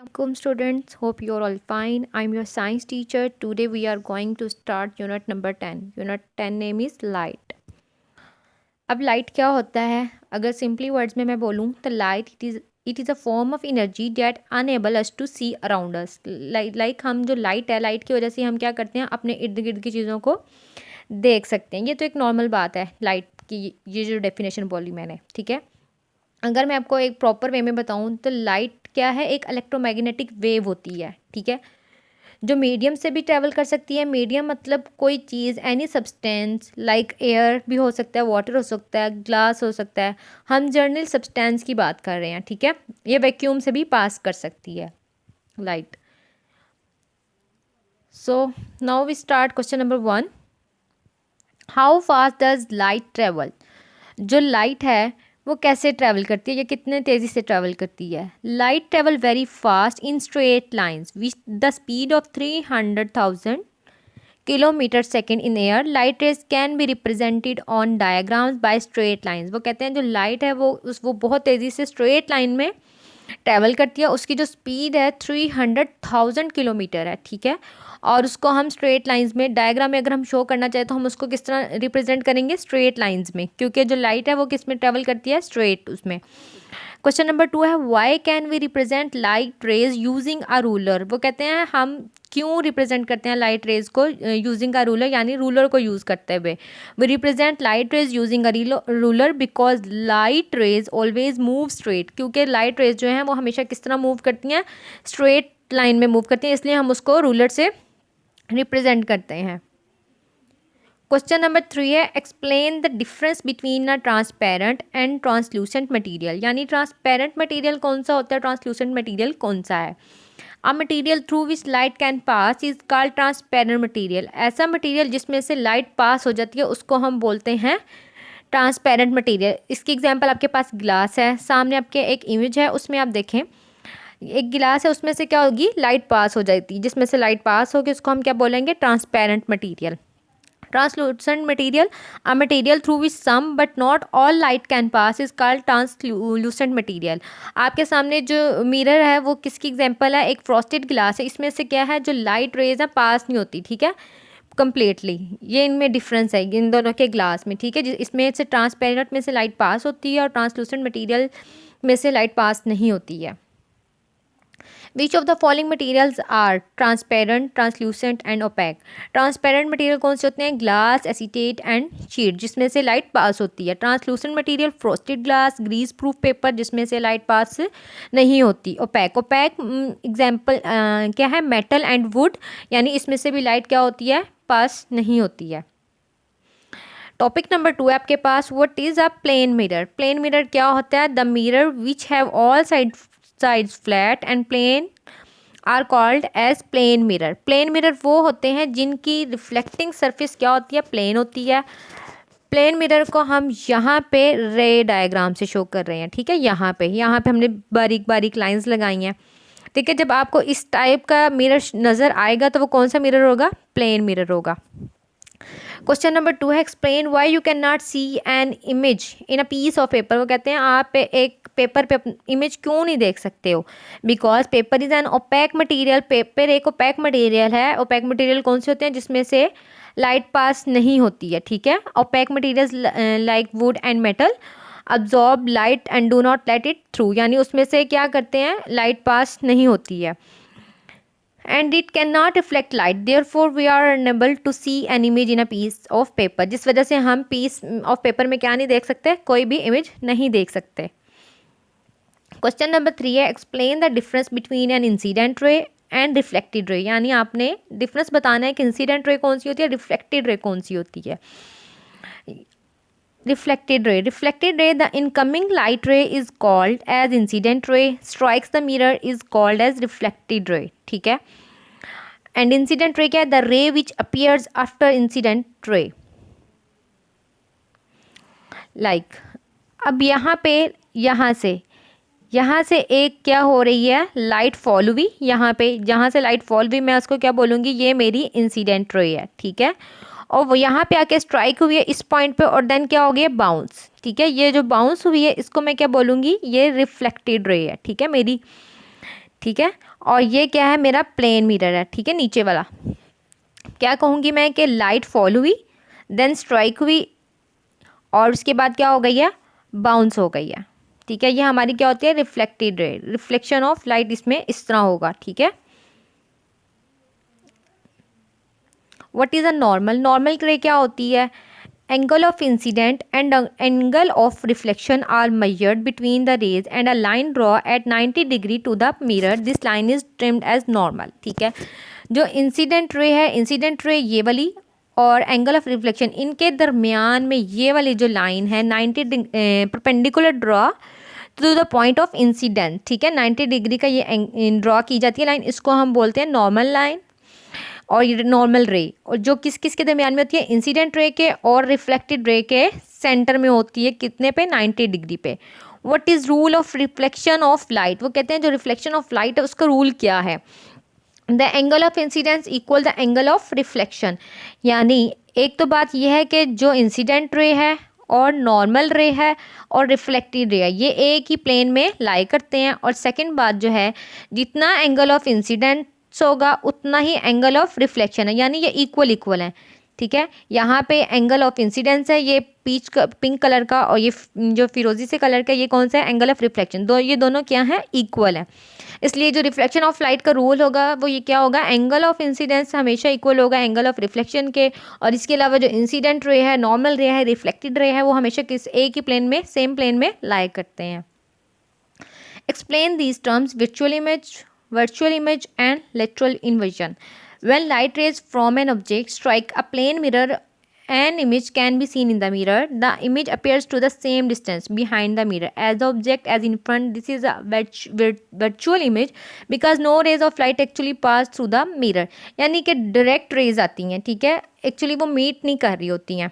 Welcome students, hope you are all fine. I'm your science teacher. Today we are going to start unit number 10. Unit 10 name is light. अब light क्या होता है? अगर simply words में मैं बोलूँ तो light it is a form of energy that enable us to see around us. Like हम जो लाइट है, लाइट की वजह से हम क्या करते हैं, अपने इर्द गिर्द की चीज़ों को देख सकते हैं। ये तो एक नॉर्मल बात है लाइट की, ये जो डेफिनेशन बोली मैंने, ठीक है। अगर मैं आपको एक प्रॉपर वे में बताऊं तो लाइट क्या है, एक इलेक्ट्रोमैग्नेटिक वेव होती है, ठीक है, जो मीडियम से भी ट्रैवल कर सकती है। मीडियम मतलब कोई चीज़, एनी सब्सटेंस, लाइक एयर भी हो सकता है, वाटर हो सकता है, ग्लास हो सकता है। हम जर्नल सब्सटेंस की बात कर रहे हैं, ठीक है। ये वैक्यूम से भी पास कर सकती है light. So now we start question number 1। How fast does light travel? जो लाइट है वो कैसे ट्रैवल करती है, या कितने तेज़ी से ट्रैवल करती है? Light travel very fast in straight lines with the speed of 300,000 kilometre second in air. Light rays can be represented on diagrams by straight lines. वो कहते हैं जो लाइट है वो बहुत तेज़ी से स्ट्रेट लाइन में ट्रैवल करती है। उसकी जो स्पीड है 300,000 किलोमीटर है, ठीक है। और उसको हम स्ट्रेट लाइंस में, डायग्राम में अगर हम शो करना चाहें तो हम उसको किस तरह रिप्रेजेंट करेंगे? स्ट्रेट लाइंस में, क्योंकि जो लाइट है वो किस में ट्रैवल करती है? स्ट्रेट उसमें। क्वेश्चन नंबर 2 है why can we represent light rays using a ruler? वो कहते हैं हम क्यों रिप्रेजेंट करते हैं लाइट रेज को यूजिंग अ रूलर, यानी रूलर को यूज़ करते हुए। We represent light rays using a ruler because light rays always move straight. क्योंकि लाइट रेज जो हैं वो हमेशा किस तरह मूव करती हैं? स्ट्रेट लाइन में मूव करती हैं, इसलिए हम उसको रूलर से रिप्रेजेंट करते हैं। क्वेश्चन नंबर 3 है explain the difference between a transparent and translucent material. यानी ट्रांसपेरेंट मटेरियल कौन सा होता है, ट्रांसलूसेंट मटेरियल कौन सा है? अ material through which light can pass is called transparent material. ऐसा मटेरियल जिसमें से लाइट पास हो जाती है उसको हम बोलते हैं ट्रांसपेरेंट मटेरियल। इसकी एग्जांपल आपके पास ग्लास है, सामने आपके एक इमेज है, उसमें आप देखें एक गिलास है, उसमें से क्या होगी? लाइट पास हो जाती है। जिसमें से लाइट पास होगी उसको हम क्या बोलेंगे? Transparent material. Translucent material a material through which some but not all light can pass is called translucent material. आपके सामने जो मिरर है वो किसकी एग्जांपल है? एक फ्रॉस्टेड ग्लास है, इसमें से क्या है, जो लाइट रेज है पास नहीं होती, ठीक है, कंप्लीटली। ये इनमें डिफरेंस है इन दोनों के ग्लास में, ठीक है। इसमें से ट्रांसपेरेंट में से लाइट पास होती है और ट्रांसलूसेंट मटेरियल में से लाइट पास नहीं होती है। Which of the following materials are transparent, translucent and opaque? Transparent material कौन से होते हैं? ग्लास, एसीटेट एंड शीट, जिसमें से लाइट पास होती है। Translucent material frosted glass, grease proof paper, जिसमें से लाइट पास नहीं होती। ओपैक एग्जाम्पल क्या है? मेटल एंड वुड, यानी इसमें से भी लाइट क्या होती है? पास नहीं होती है। टॉपिक नंबर 2 है आपके पास what is a plane mirror? Plane mirror क्या होता है? The mirror which have all sides flat and plane are called as plane mirror. Plane mirror वो होते हैं जिनकी रिफ्लेक्टिंग सरफेस क्या होती है? प्लेन होती है। प्लेन मिरर को हम यहाँ पे रे डायग्राम से शो कर रहे हैं, ठीक है। यहाँ पे हमने बारीक बारीक लाइंस लगाई हैं, ठीक है। जब आपको इस टाइप का मिरर नज़र आएगा तो वो कौन सा मिरर होगा? प्लेन मिरर होगा। क्वेश्चन नंबर 2 है explain why you cannot see an image in a piece of paper. वो कहते हैं आप एक पेपर पे इमेज क्यों नहीं देख सकते हो? Because paper is an opaque material. Paper एक ओपैक मटेरियल है। ओपैक मटेरियल कौन से होते हैं? जिसमें से लाइट पास नहीं होती है, ठीक है। Opaque materials like wood and metal absorb light and do not let it through, यानी उसमें से क्या करते हैं? लाइट पास नहीं होती है। and it cannot reflect light, therefore we are unable to see an image in a piece of paper। जिस वजह से हम piece of paper में क्या नहीं देख सकते? कोई भी image नहीं देख सकते। क्वेश्चन नंबर 3 है explain the difference between an incident ray and reflected ray. यानी आपने डिफरेंस बताना है कि इंसिडेंट रे कौन सी होती है, रिफ्लेक्टेड रे कौन सी होती है। reflected ray the incoming light ray is called as incident ray, strikes the mirror is called as reflected ray, ठीक है। एंड इंसिडेंट रे क्या है? द रे विच appears after incident ray. Like अब यहाँ से एक क्या हो रही है? लाइट फॉल हुई। यहाँ पे जहाँ से लाइट फॉल हुई मैं उसको क्या बोलूँगी? ये मेरी इंसिडेंट रे है, ठीक है। और वो यहाँ पे आके स्ट्राइक हुई है इस पॉइंट पे, और देन क्या हो गया? बाउंस, ठीक है। ये जो बाउंस हुई है इसको मैं क्या बोलूँगी? ये रिफ्लेक्टेड रे है, ठीक है मेरी, ठीक है। और ये क्या है, मेरा प्लेन मिरर है, ठीक है, नीचे वाला। क्या कहूँगी मैं कि लाइट फॉल हुई, देन स्ट्राइक हुई, और उसके बाद क्या हो गई है, बाउंस हो गई है, ठीक है। ये हमारी क्या होती है, reflected ray, reflection of light इसमें इस तरह होगा, ठीक है। What is a normal, normal रे क्या होती है, angle of incident and angle of reflection are measured between the rays and a line draw at 90 degree to the mirror, this line is termed as normal, ठीक है। जो incident ray है, incident ray ये वाली, और angle of reflection इनके दरमियान में ये वाली जो लाइन है 90 perpendicular draw two the point of incident, ठीक है। 90 डिग्री का ये ड्रॉ की जाती है लाइन, इसको हम बोलते हैं नॉर्मल लाइन। और ये नॉर्मल रे, और जो किस किस के दरमियान में होती है, इंसिडेंट रे के और रिफ्लेक्टेड रे के सेंटर में होती है, कितने पे, 90 डिग्री पे। What is rule of reflection of light, वो कहते हैं जो रिफ्लेक्शन ऑफ लाइट है उसका रूल क्या है, the angle of incidence equal the angle of reflection. यानी एक तो बात यह है कि जो इंसिडेंट रे है और नॉर्मल रे है और रिफ्लेक्टेड रे है, ये एक ही प्लेन में लाई करते हैं। और सेकंड बात जो है, जितना एंगल ऑफ इंसिडेंट होगा उतना ही एंगल ऑफ रिफ्लेक्शन है, यानी ये इक्वल इक्वल है, ठीक है। यहाँ पे एंगल ऑफ इंसिडेंस है ये पिंक कलर का, और ये जो फिरोजी से कलर का ये कौन सा है, एंगल ऑफ रिफ्लेक्शन। ये दोनों क्या है, इक्वल है। इसलिए जो रिफ्लेक्शन ऑफ लाइट का रूल होगा वो ये क्या होगा, एंगल ऑफ इंसिडेंस हमेशा इक्वल होगा एंगल ऑफ रिफ्लेक्शन के। और इसके अलावा जो इंसिडेंट रे है, नॉर्मल रे है, रिफ्लेक्टेड रे है, वो हमेशा किस एक ही प्लेन में, सेम प्लेन में लाई करते हैं। Explain these terms, virtual image and lateral inversion. When light rays from an object strike a plane mirror, an image can be seen in the mirror. The image appears to the same distance behind the mirror as the object as in front. This is a virtual image because no rays of light actually pass through the mirror. यानी कि direct rays आती हैं, ठीक है, actually वो meet नहीं कर रही होती हैं।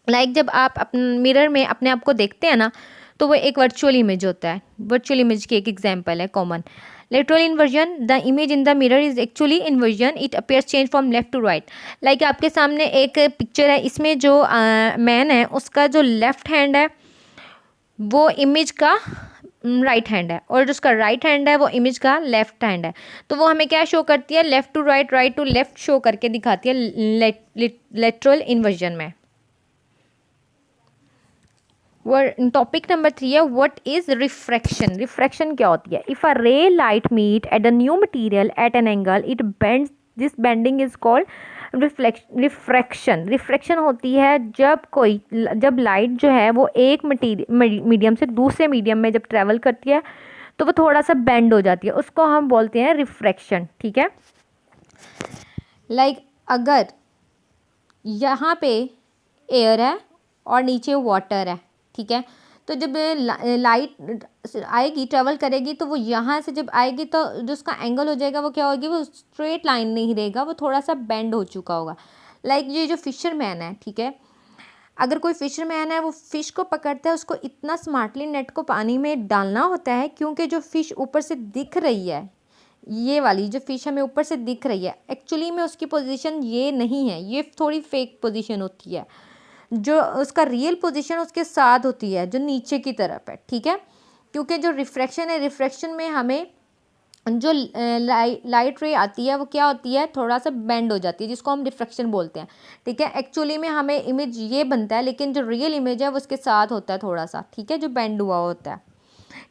लाइक जब आप अपने मिरर में अपने आप को देखते हैं ना, तो वो एक वर्चुअल इमेज होता है। वर्चुअल इमेज की एक एग्जांपल है common. Lateral inversion, the image in the mirror is actually inversion, it appears change from left to right. Like आपके सामने एक पिक्चर है, इसमें जो मैन है उसका जो लेफ्ट हैंड है वो इमेज का राइट हैंड है, और जो उसका राइट हैंड है वो इमेज का लेफ्ट हैंड है। तो वो हमें क्या शो करती है, left to right, right to left show करके दिखाती है लेटरल इन्वर्जन में। टॉपिक नंबर 3 है, व्हाट इज रिफ्रैक्शन। रिफ्रैक्शन क्या होती है, if a ray light meet at a new material at an angle it bends, this bending is called refraction. Refraction होती है जब लाइट जो है वो एक मीडियम से दूसरे मीडियम में जब ट्रेवल करती है तो वो थोड़ा सा बेंड हो जाती है, उसको हम बोलते हैं रिफ्रैक्शन, ठीक है। लाइक अगर यहाँ पे एयर है और नीचे वाटर है, ठीक है, तो जब लाइट आएगी, ट्रेवल करेगी, तो वो यहाँ से जब आएगी तो जो उसका एंगल हो जाएगा वो क्या होगी, वो स्ट्रेट लाइन नहीं रहेगा, वो थोड़ा सा बेंड हो चुका होगा। लाइक ये जो फिशरमैन है, ठीक है, अगर कोई फिशरमैन है वो फ़िश को पकड़ता है, उसको इतना स्मार्टली नेट को पानी में डालना होता है, क्योंकि जो फ़िश ऊपर से दिख रही है, ये वाली जो फ़िश हमें ऊपर से दिख रही है, एक्चुअली में उसकी पोजीशन ये नहीं है, ये थोड़ी फेक पोजीशन होती है। जो उसका रियल पोजीशन उसके साथ होती है, जो नीचे की तरफ है, ठीक है। क्योंकि जो रिफ्रैक्शन है, रिफ्रैक्शन में हमें जो लाइट रे आती है वो क्या होती है, थोड़ा सा बेंड हो जाती है, जिसको हम रिफ्रैक्शन बोलते हैं, ठीक है। एक्चुअली में हमें इमेज ये बनता है, लेकिन जो रियल इमेज है वो उसके साथ होता है थोड़ा सा, ठीक है, जो बेंड हुआ होता है,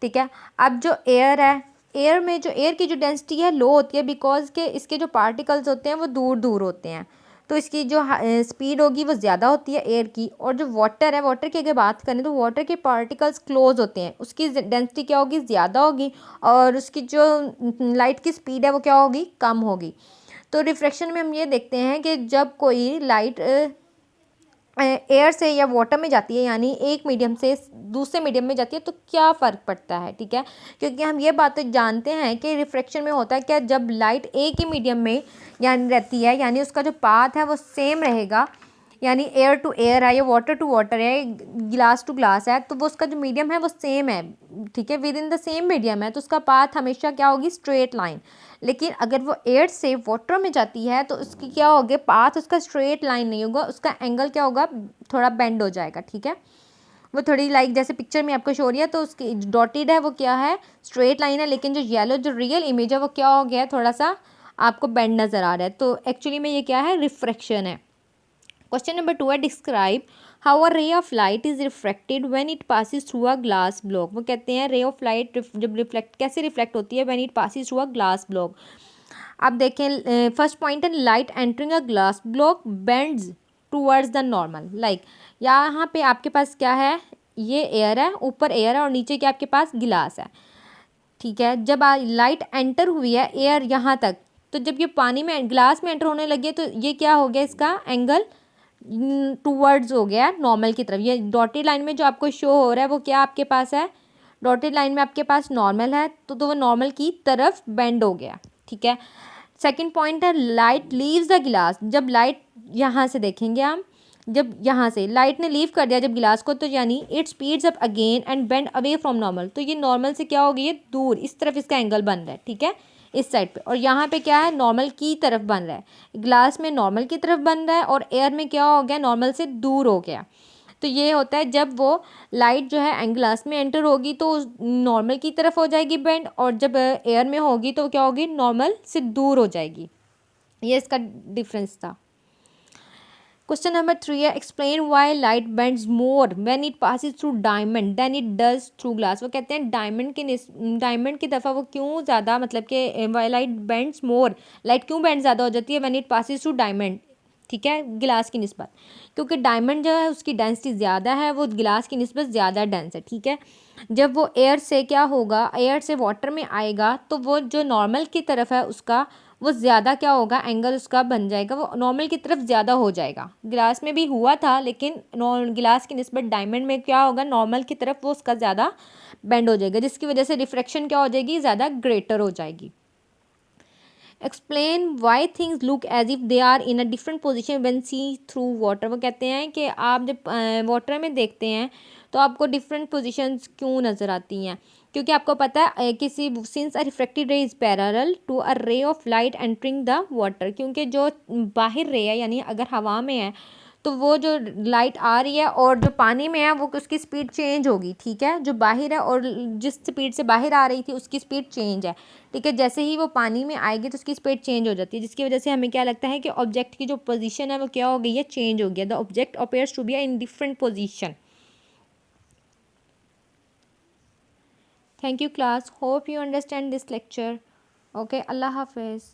ठीक है। अब जो एयर है, एयर में जो एयर की जो डेंसिटी है लो होती है, बिकॉज के इसके जो पार्टिकल्स होते हैं वो दूर दूर होते हैं, तो इसकी जो स्पीड होगी वो ज़्यादा होती है एयर की। और जो वाटर है, वाटर की अगर बात करें तो वाटर के पार्टिकल्स क्लोज होते हैं, उसकी डेंसिटी क्या होगी, ज़्यादा होगी, और उसकी जो लाइट की स्पीड है वो क्या होगी, कम होगी। तो रिफ्रैक्शन में हम ये देखते हैं कि जब कोई लाइट एयर से या वाटर में जाती है, यानी एक मीडियम से दूसरे मीडियम में जाती है, तो क्या फ़र्क पड़ता है, ठीक है। क्योंकि हम ये बात तो जानते हैं कि रिफ्रैक्शन में होता है क्या, जब लाइट एक ही मीडियम में यानी रहती है, यानी उसका जो पाथ है वो सेम रहेगा, यानी एयर टू एयर है या वाटर टू वाटर है, ग्लास टू ग्लास है, तो वो उसका जो मीडियम है वो सेम है, ठीक है, with in the same medium है, तो उसका पाथ हमेशा क्या होगी, स्ट्रेट लाइन। लेकिन अगर वो एयर से वाटर में जाती है तो उसकी क्या होगी, पाथ उसका स्ट्रेट लाइन नहीं होगा, उसका एंगल क्या होगा, थोड़ा बेंड हो जाएगा, ठीक है। वो थोड़ी लाइक जैसे पिक्चर में आपको शो हो रही है, तो उसकी डॉटेड है वो क्या है, स्ट्रेट लाइन है, लेकिन जो येलो जो रियल इमेज है वो क्या हो गया है, थोड़ा सा आपको बेंड नज़र आ रहा है। तो एक्चुअली में ये क्या है, रिफ्रैक्शन है। क्वेश्चन नंबर 2 है, describe how a ray of light is reflected when it passes through a glass block. वो कहते हैं रे ऑफ लाइट जब रिफ्लेक्ट कैसे रिफ्लेक्ट होती है, when it passes through a glass block. अब देखें फर्स्ट पॉइंट है, light entering a glass block bends towards the normal. Like यहाँ पे आपके पास क्या है, ये एयर है, ऊपर एयर है और नीचे क्या आपके पास गिलास है, ठीक है। जब लाइट एंटर हुई है एयर यहाँ तक, तो जब ये पानी में ग्लास में एंटर होने लगी है, तो ये क्या हो गया, इसका एंगल टूवर्ड्स हो गया नॉर्मल की तरफ। ये डॉटेड लाइन में जो आपको शो हो रहा है वो क्या आपके पास है, डॉटेड लाइन में आपके पास नॉर्मल है, तो वो नॉर्मल की तरफ बेंड हो गया, ठीक है। सेकंड पॉइंट है, लाइट लीव्स द गिलास। जब लाइट यहाँ से देखेंगे हम, जब यहाँ से लाइट ने लीव कर दिया जब गिलास को, तो यानी it speeds up again and bend away from normal. तो ये नॉर्मल से क्या हो गई है, दूर, इस तरफ इसका एंगल बन रहा है, ठीक है, इस साइड पे। और यहाँ पे क्या है, नॉर्मल की तरफ बन रहा है। ग्लास में नॉर्मल की तरफ बन रहा है और एयर में क्या हो गया, नॉर्मल से दूर हो गया। तो ये होता है जब वो लाइट जो है ग्लास में एंटर होगी तो नॉर्मल की तरफ हो जाएगी बेंड, और जब एयर में होगी तो क्या होगी, नॉर्मल से दूर हो जाएगी। ये इसका डिफरेंस था। क्वेश्चन नंबर 3 है, explain why light bends more when it passes through diamond than it does through glass. वो कहते हैं डायमंड की दफ़ा वो क्यों ज़्यादा, मतलब कि वाई लाइट बेंड्स मोर, लाइट क्यों बेंड ज़्यादा हो जाती है when it passes through diamond, ठीक है, गिलास की निस्बत। क्योंकि डायमंड जो है उसकी डेंसिटी ज़्यादा है, वो गिलास की निस्बत ज़्यादा डेंस है, ठीक है। जब वो एयर से क्या होगा, एयर से वाटर में आएगा, तो वो जो नॉर्मल की तरफ है उसका वो ज़्यादा क्या होगा, एंगल उसका बन जाएगा, वो नॉर्मल की तरफ ज़्यादा हो जाएगा। गिलास में भी हुआ था, लेकिन गिलास की निस्बत डायमंड में क्या होगा, नॉर्मल की तरफ वो उसका ज़्यादा बेंड हो जाएगा, जिसकी वजह से रिफ्रैक्शन क्या हो जाएगी, ज़्यादा ग्रेटर हो जाएगी। Explain why things look as if they are in a different position when see through water. वो कहते हैं कि आप जब वाटर में देखते हैं तो आपको डिफरेंट पोजिशंस क्यों नज़र आती हैं, क्योंकि आपको पता है किसी since a reflected ray is parallel to a ray of light entering the water. क्योंकि जो बाहर रे है, यानी अगर हवा में है तो वो जो लाइट आ रही है और जो पानी में है वो उसकी स्पीड चेंज होगी, ठीक है। जो बाहर है और जिस स्पीड से बाहर आ रही थी उसकी स्पीड चेंज है, ठीक है। जैसे ही वो पानी में आएगी तो उसकी स्पीड चेंज हो जाती है, जिसकी वजह से हमें क्या लगता है कि ऑब्जेक्ट की जो पोजीशन है वो क्या हो गई है, चेंज हो गया। The object appears to be in different position. Thank you class, hope you understand this lecture. Okay, अल्लाह हाफिज़।